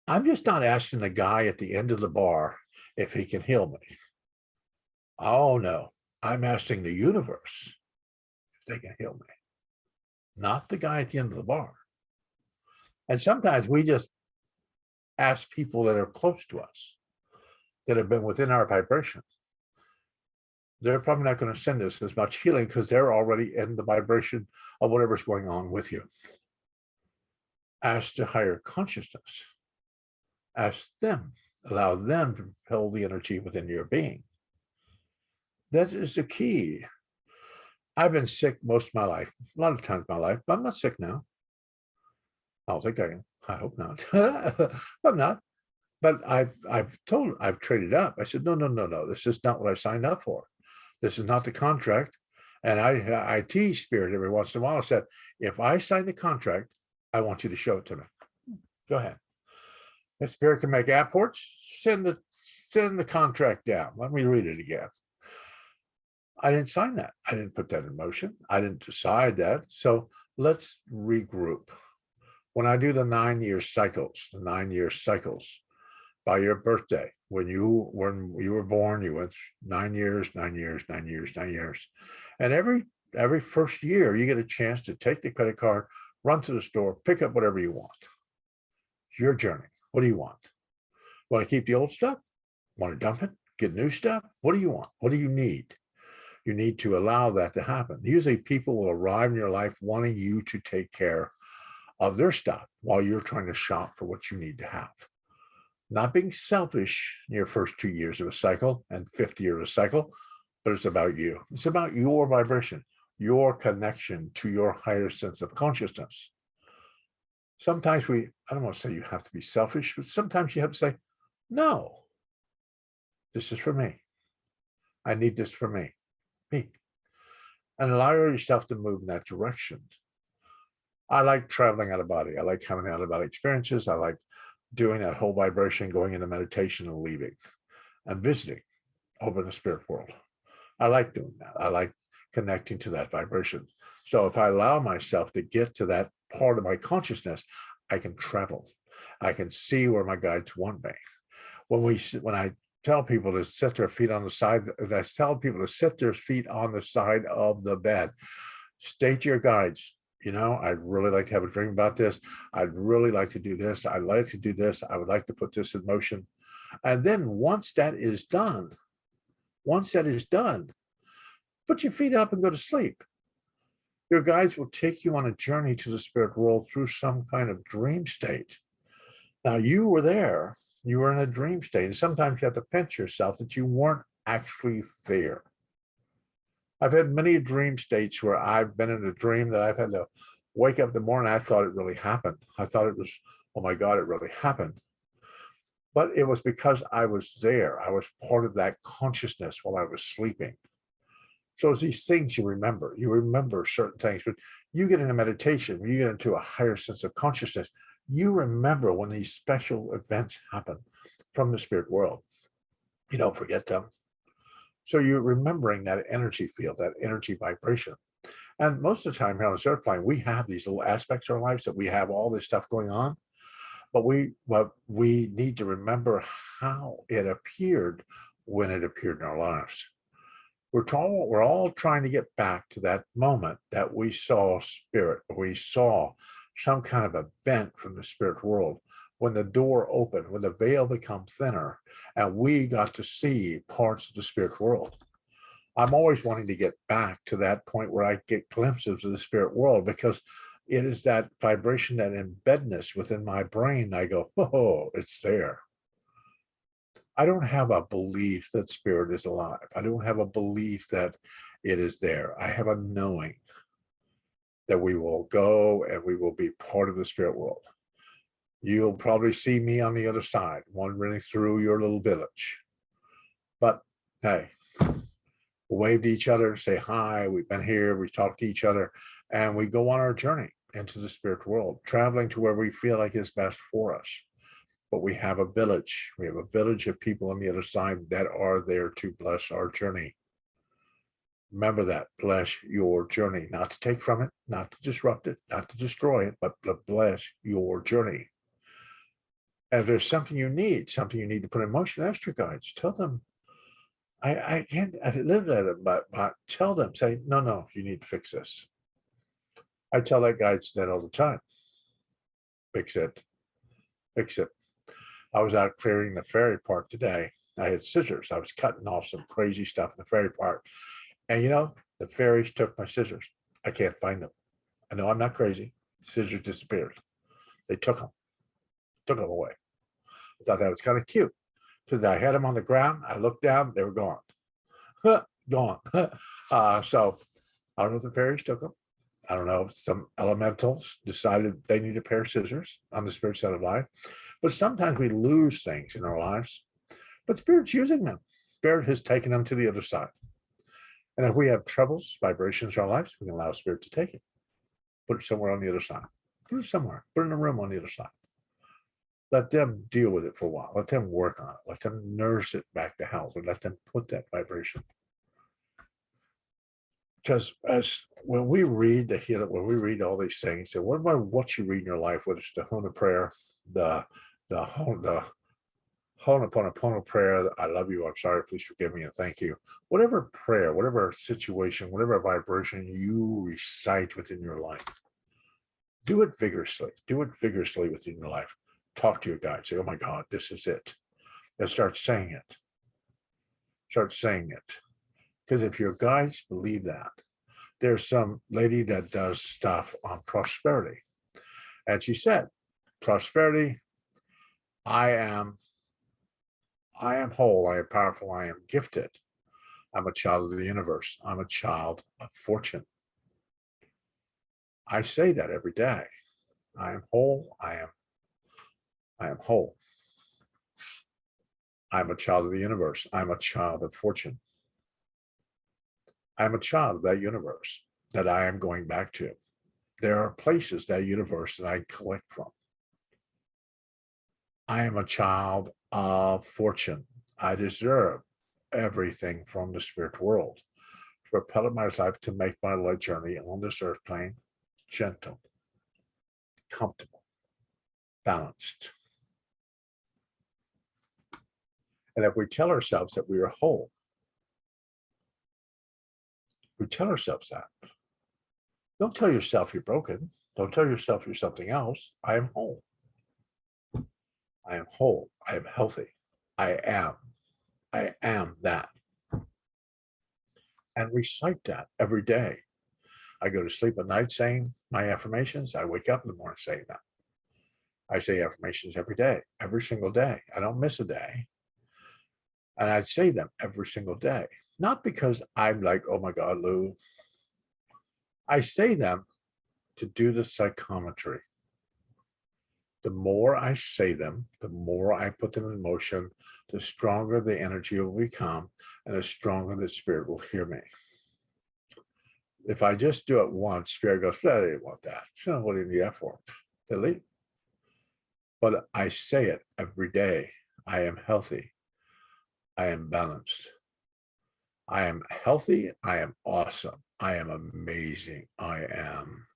A: I'm just not asking the guy at the end of the bar if he can heal me. Oh, no. I'm asking the universe if they can heal me, not the guy at the end of the bar. And sometimes we just ask people that are close to us, that have been within our vibrations. They're probably not going to send us as much healing because they're already in the vibration of whatever's going on with you. Ask the higher consciousness. Ask them. Allow them to propel the energy within your being. That is the key. I've been sick most of my life, a lot of times in my life, but I'm not sick now. I don't think I am. I hope not. I'm not. But I've traded up. I said, no. This is not what I signed up for. This is not the contract. And I tease spirit every once in a while. I said, if I sign the contract, I want you to show it to me. Go ahead. If spirit can make apports, send the contract down. Let me read it again. I didn't sign that. I didn't put that in motion. I didn't decide that. So let's regroup. When I do the 9-year cycles, by your birthday, when you were born, you went 9 years, 9 years, 9 years, 9 years. And every first year, you get a chance to take the credit card, run to the store, pick up whatever you want. It's your journey. What do you want? Want to keep the old stuff? Want to dump it? Get new stuff? What do you want? What do you need? You need to allow that to happen. Usually people will arrive in your life wanting you to take care of their stuff while you're trying to shop for what you need to have. Not being selfish in your first 2 years of a cycle and 50 years of a cycle, but it's about you. It's about your vibration, your connection to your higher sense of consciousness. Sometimes I don't want to say you have to be selfish, but sometimes you have to say, no, this is for me. I need this for me. And allow yourself to move in that direction. I like traveling out of body. I like having out of body experiences. I like doing that whole vibration, going into meditation and leaving and visiting over in the spirit world. I like doing that. I like connecting to that vibration. So if I allow myself to get to that part of my consciousness, I can travel. I can see where my guides want me. When I tell people to set their feet on the side, I tell people to set their feet on the side of the bed. State to your guides, I'd really like to have a dream about this. I'd really like to do this. I'd like to do this. I would like to put this in motion. And then once that is done, put your feet up and go to sleep. Your guides will take you on a journey to the spirit world through some kind of dream state. Now, you were there, you were in a dream state, and sometimes you have to pinch yourself that you weren't actually there. I've had many dream states where I've been in a dream that I've had to wake up in the morning. I thought it really happened. I thought it was, oh my God, it really happened. But it was because I was there. I was part of that consciousness while I was sleeping. So it's these things you remember certain things, but you get into meditation, when you get into a higher sense of consciousness, you remember when these special events happen from the spirit world. You don't forget them. So you're remembering that energy field, that energy vibration. And most of the time here on this earth plane, we have these little aspects of our lives that we have all this stuff going on, but we need to remember how it appeared when it appeared in our lives. We're all trying to get back to that moment that we saw spirit, we saw some kind of event from the spirit world, when the door opened, when the veil became thinner, and we got to see parts of the spirit world. I'm always wanting to get back to that point where I get glimpses of the spirit world, because it is that vibration, that embeddedness within my brain. I go, oh, it's there. I don't have a belief that spirit is alive. I don't have a belief that it is there. I have a knowing that we will go and we will be part of the spirit world. You'll probably see me on the other side, wandering through your little village. But hey, we'll wave to each other, say hi, we've been here, we talk to each other, and we go on our journey into the spirit world, traveling to where we feel like is best for us. But we have a village. We have a village of people on the other side that are there to bless our journey. Remember that. Bless your journey. Not to take from it, not to disrupt it, not to destroy it, but to bless your journey. And if there's something you need to put in motion, ask your guides. Tell them, I can't, I live at it, but tell them, say, no, you need to fix this. I tell that guides that all the time. Fix it. Fix it. I was out clearing the ferry park today. I had scissors. I was cutting off some crazy stuff in the ferry park. And you know, the fairies took my scissors. I can't find them. I know I'm not crazy. The scissors disappeared. They took them away. I thought that was kind of cute, because I had them on the ground. I looked down, they were gone. Gone. So I don't know if the fairies took them. I don't know if some elementals decided they need a pair of scissors on the spirit side of life. But sometimes we lose things in our lives, but Spirit's using them. Spirit has taken them to the other side. And if we have troubles, vibrations in our lives, we can allow Spirit to take it. Put it somewhere on the other side. Put it somewhere. Put it in a room on the other side. Let them deal with it for a while. Let them work on it. Let them nurse it back to health, or let them put that vibration. Because when we read the healing, when we read all these things, and what about what you read in your life, whether it's the Hona prayer, the Ho'oponopono prayer, I love you, I'm sorry, please forgive me, and thank you. Whatever prayer, whatever situation, whatever vibration you recite within your life, do it vigorously. Do it vigorously within your life. Talk to your guide. Say, oh my God, this is it. And start saying it. Start saying it. Because if your guides believe that, there's some lady that does stuff on prosperity. And she said, prosperity, I am whole, I am powerful, I am gifted. I'm a child of the universe. I'm a child of fortune. I say that every day. I am whole, I am whole. I'm a child of the universe. I'm a child of fortune. I'm a child of that universe that I am going back to. There are places, that universe, that I collect from. I am a child of fortune. I deserve everything from the spirit world to propel my life to make my life journey on this earth plane gentle, comfortable, balanced. And if we tell ourselves that we are whole, we tell ourselves that. Don't tell yourself you're broken. Don't tell yourself you're something else. I am whole. I am whole. I am healthy. I am. I am that. And recite that every day. I go to sleep at night saying my affirmations. I wake up in the morning saying them. I say affirmations every day, every single day. I don't miss a day. And I say them every single day. Not because I'm like, oh my God, Lou. I say them to do the psychometry. The more I say them, the more I put them in motion, the stronger the energy will become, and the stronger the spirit will hear me. If I just do it once, spirit goes, I didn't want that. So what do you need that for? Delete. But I say it every day. I am healthy. I am balanced. I am healthy. I am awesome. I am amazing. I am.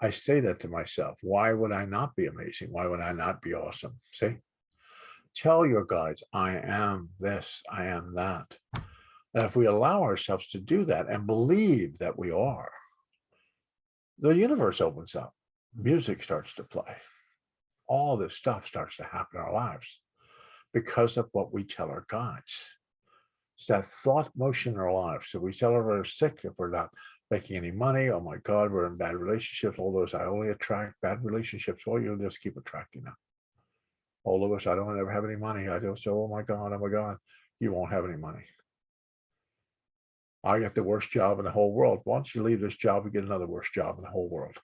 A: I say that to myself. Why would I not be amazing? Why would I not be awesome? See? Tell your guides, I am this, I am that. And if we allow ourselves to do that and believe that we are, the universe opens up. Music starts to play. All this stuff starts to happen in our lives because of what we tell our guides. It's that thought motion in our lives. So we tell her we're sick if we're not making any money. Oh my God, we're in bad relationships. All those I only attract bad relationships. Well, you'll just keep attracting them. All of us, I don't ever have any money. I just say, oh my God, you won't have any money. I got the worst job in the whole world. Once you leave this job, you get another worst job in the whole world.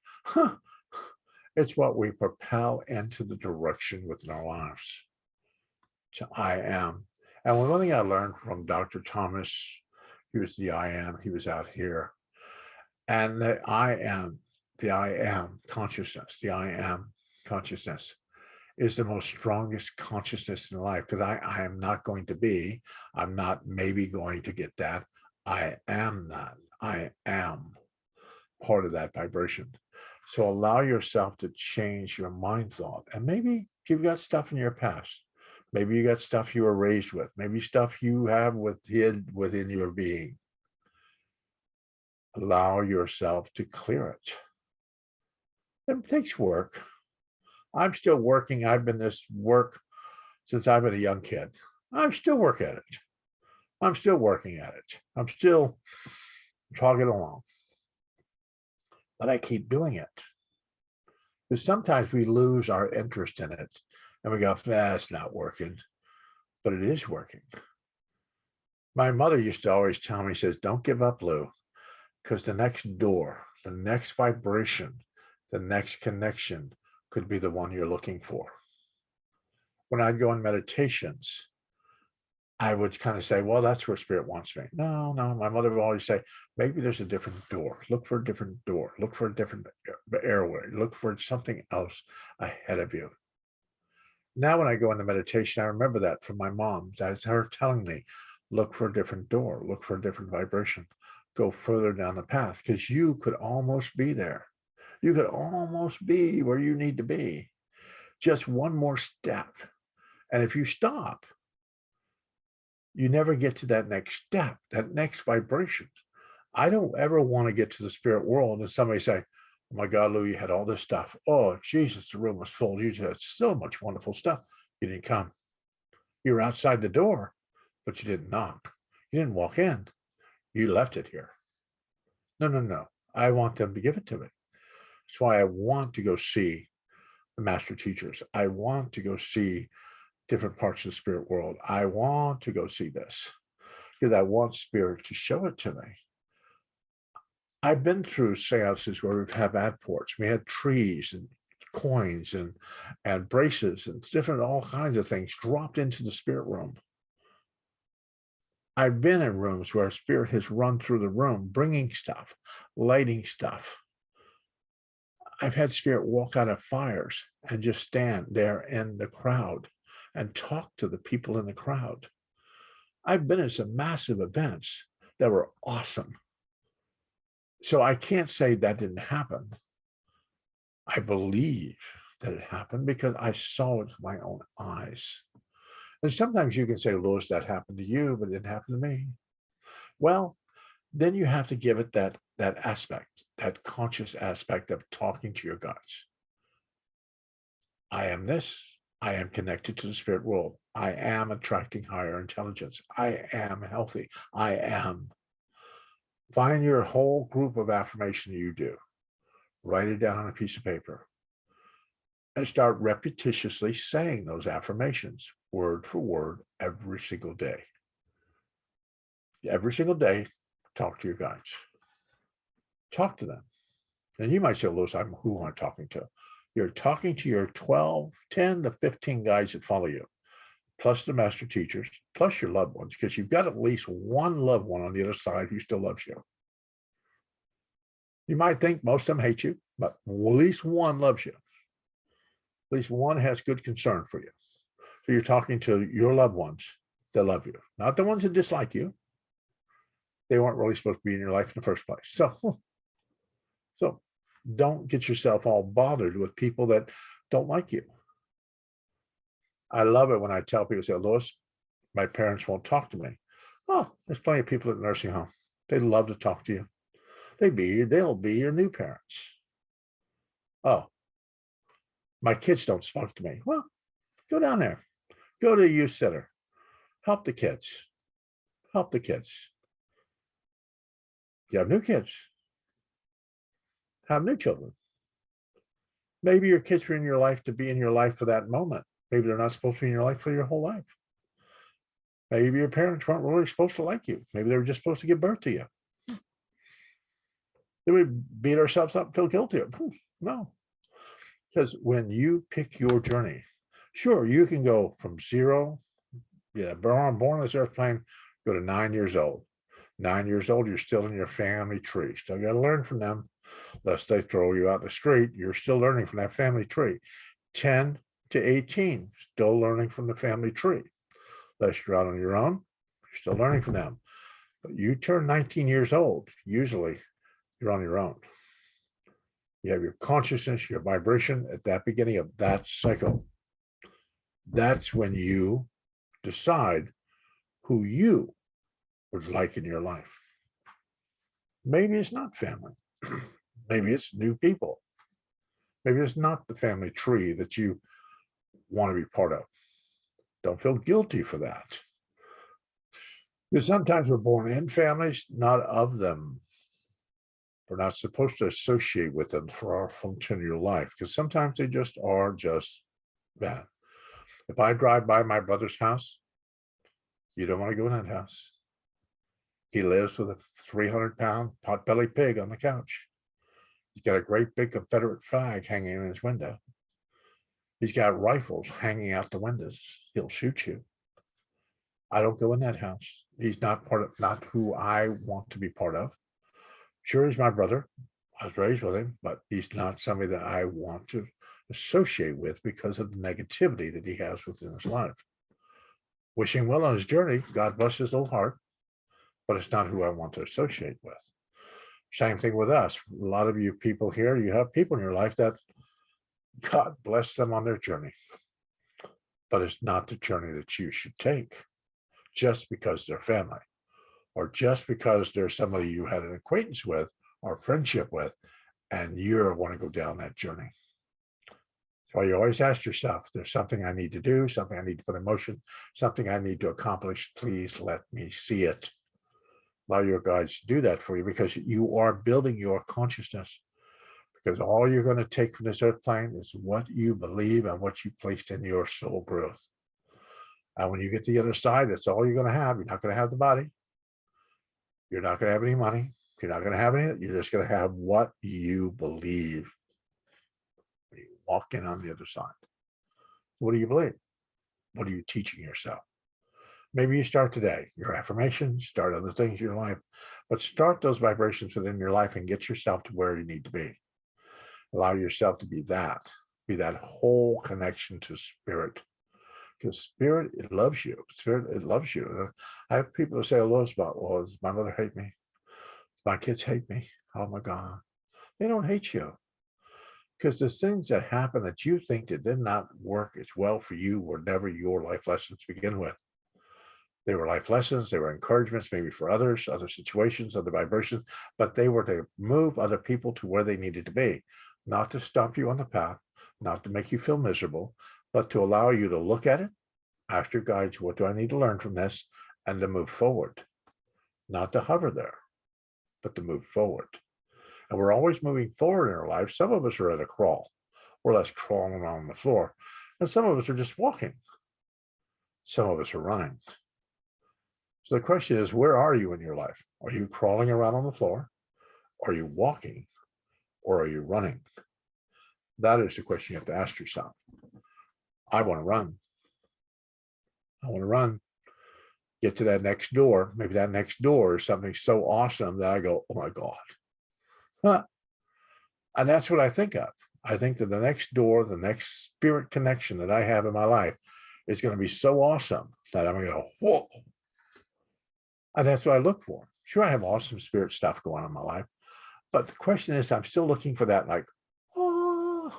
A: It's what we propel into the direction within our lives. So I am. And one thing I learned from Dr. Thomas, he was the I am, he was out here. And the I am consciousness, the I am consciousness is the most strongest consciousness in life because I am not going to be, I'm not maybe going to get that. I am that. I am part of that vibration. So allow yourself to change your mind thought. And maybe you've got stuff in your past. Maybe you got stuff you were raised with. Maybe stuff you have within your being. Allow yourself to clear it. It takes work. I'm still working. I've been this work since I've been a young kid. I'm still working at it. I'm still working at it. I'm still trucking along. But I keep doing it. Because sometimes we lose our interest in it and we go, it's not working. But it is working. My mother used to always tell me, says, don't give up, Lou, because the next door, the next vibration, the next connection could be the one you're looking for. When I'd go in meditations, I would kind of say, well, that's where spirit wants me. No, my mother would always say, maybe there's a different door. Look for a different door. Look for a different airway. Look for something else ahead of you. Now, when I go into meditation, I remember that from my mom. That's her telling me, look for a different door. Look for a different vibration. Go further down the path because you could almost be there. You could almost be where you need to be. Just one more step. And if you stop, you never get to that next step, that next vibration. I don't ever want to get to the spirit world and somebody say, oh my God, Lou, you had all this stuff. Oh, Jesus, the room was full. You had so much wonderful stuff. You didn't come. You were outside the door, but you didn't knock. You didn't walk in. You left it here. No. I want them to give it to me. That's why I want to go see the master teachers. I want to go see different parts of the spirit world. I want to go see this because I want spirit to show it to me. I've been through seances where we've had apports. We had trees and coins and braces and different all kinds of things dropped into the spirit room. I've been in rooms where spirit has run through the room, bringing stuff, lighting stuff. I've had spirit walk out of fires and just stand there in the crowd and talk to the people in the crowd. I've been in some massive events that were awesome. So I can't say that didn't happen. I believe that it happened because I saw it with my own eyes. And sometimes you can say, Louis, that happened to you, but it didn't happen to me. Well, then you have to give it that aspect, that conscious aspect of talking to your guides. I am this, I am connected to the spirit world. I am attracting higher intelligence. I am healthy. I am. Find your whole group of affirmation you do. Write it down on a piece of paper and start repetitiously saying those affirmations word for word every single day. Every single day, talk to your guides. Talk to them. And you might say, Louis, who am I talking to? You're talking to your 12, 10 to 15 guides that follow you, plus the master teachers, plus your loved ones, because you've got at least one loved one on the other side who still loves you. You might think most of them hate you, but at least one loves you. At least one has good concern for you. So you're talking to your loved ones that love you, not the ones that dislike you. They weren't really supposed to be in your life in the first place. So don't get yourself all bothered with people that don't like you. I love it when I tell people, say, Louis, my parents won't talk to me. Oh, there's plenty of people at the nursing home. They love to talk to you. They'll be your new parents. Oh, my kids don't speak to me. Well, go down there. Go to a youth center. Help the kids. Help the kids. You have new kids. Have new children. Maybe your kids were in your life to be in your life for that moment. Maybe they're not supposed to be in your life for your whole life. Maybe your parents weren't really supposed to like you. Maybe they were just supposed to give birth to you. Did we beat ourselves up and feel guilty? No. Because when you pick your journey, sure, you can go from zero, born on this earth plane, go to 9 years old. 9 years old, you're still in your family tree. Still got to learn from them. Lest they throw you out in the street, you're still learning from that family tree. 10 to 18, still learning from the family tree. Unless you're out on your own, you're still learning from them. But you turn 19 years old, usually you're on your own. You have your consciousness, your vibration at that beginning of that cycle. That's when you decide who you would like in your life. Maybe it's not family. Maybe it's new people. Maybe it's not the family tree that you want to be part of. Don't feel guilty for that. Because sometimes we're born in families, not of them. We're not supposed to associate with them for our function in your life, because sometimes they just are just bad. If I drive by my brother's house, you don't want to go in that house. He lives with a 300-pound pot-bellied pig on the couch. He's got a great big Confederate flag hanging in his window. He's got rifles hanging out the windows. He'll shoot you. I don't go in that house. He's not who I want to be part of. Sure, he's my brother. I was raised with him, but he's not somebody that I want to associate with because of the negativity that he has within his life. Wish him well on his journey. God bless his little heart, but it's not who I want to associate with. Same thing with us. A lot of you people here, you have people in your life that God bless them on their journey, but it's not the journey that you should take just because they're family, or just because there's somebody you had an acquaintance with or friendship with, and you want to go down that journey. So you always ask yourself, there's something I need to do, something I need to put in motion, something I need to accomplish. Please let me see it. Allow your guides to do that for you, because you are building your consciousness. Because all you're going to take from this earth plane is what you believe and what you placed in your soul growth. And when you get to the other side, that's all you're going to have. You're not going to have the body. You're not going to have any money. You're not going to have any. You're just going to have what you believe when you walk in on the other side. What do you believe? What are you teaching yourself? Maybe you start today, your affirmations, start other things in your life, but start those vibrations within your life and get yourself to where you need to be. Allow yourself to be that whole connection to spirit. Because spirit, it loves you. Spirit, it loves you. I have people who say a lot about, well, does my mother hate me? Does my kids hate me? Oh my God. They don't hate you. Because the things that happen that you think that did not work as well for you were never your life lessons to begin with. They were life lessons. They were encouragements, maybe for others, other situations, other vibrations, but they were to move other people to where they needed to be, not to stop you on the path, not to make you feel miserable, but to allow you to look at it, ask your guides, what do I need to learn from this? And to move forward, not to hover there, but to move forward. And we're always moving forward in our life. Some of us are at a crawl, or less crawling around the floor. And some of us are just walking. Some of us are running. So the question is, where are you in your life? Are you crawling around on the floor? Are you walking? Or are you running? That is the question you have to ask yourself. I want to run. I want to run. Get to that next door. Maybe that next door is something so awesome that I go, oh my God. Huh. And that's what I think of. I think that the next door, the next spirit connection that I have in my life is going to be so awesome that I'm going to go, whoa. And that's what I look for. Sure, I have awesome spirit stuff going on in my life. But the question is, I'm still looking for that, like, oh,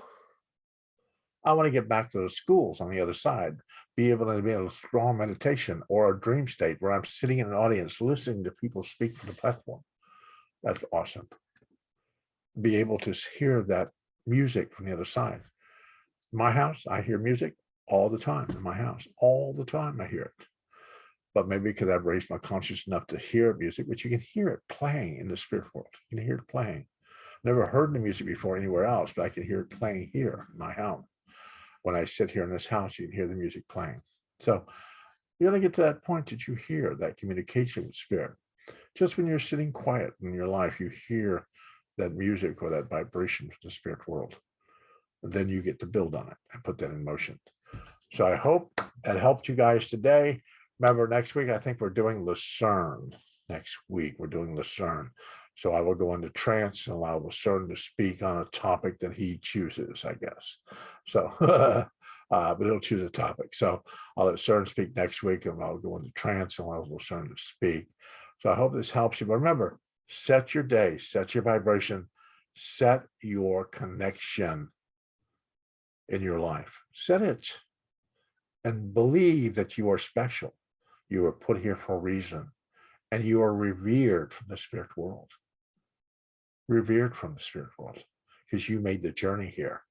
A: I want to get back to those schools on the other side, be able to strong meditation or a dream state where I'm sitting in an audience listening to people speak from the platform. That's awesome. Be able to hear that music from the other side. My house, I hear music all the time in my house. All the time I hear it. But maybe because I've raised my consciousness enough to hear music, but you can hear it playing in the spirit world. You can hear it playing. Never heard the music before anywhere else, but I can hear it playing here in my house. When I sit here in this house, you can hear the music playing. So you're going to get to that point that you hear that communication with spirit. Just when you're sitting quiet in your life, you hear that music or that vibration from the spirit world. And then you get to build on it and put that in motion. So I hope that helped you guys today. Remember, next week, I think we're doing Lucerne. Next week, we're doing Lucerne. So I will go into trance and allow Lucerne to speak on a topic that he chooses, I guess. So, but he'll choose a topic. So I'll let Lucerne speak next week, and I'll go into trance and allow Lucerne to speak. So I hope this helps you. But remember, set your day, set your vibration, set your connection in your life. Set it. And believe that you are special. You are put here for a reason. And you are revered from the spirit world. Revered from the spirit world. Because you made the journey here.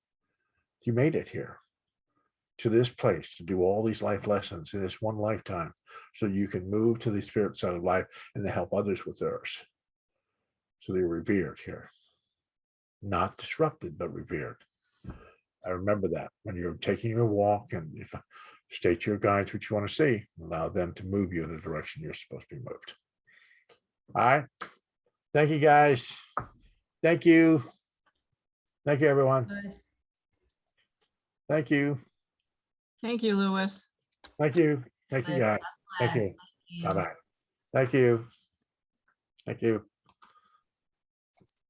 A: You made it here. To this place to do all these life lessons in this one lifetime. So you can move to the spirit side of life and to help others with theirs. So they're revered here. Not disrupted, but revered. I remember that when you're taking your walk, and if state to your guides what you want to see, allow them to move you in the direction you're supposed to be moved. All right. Thank you, guys. Thank you. Thank you, everyone. Thank you.
B: Thank you, Louis.
A: Thank you. Thank you, guys. Thank you. Bye-bye. Thank you. Thank you.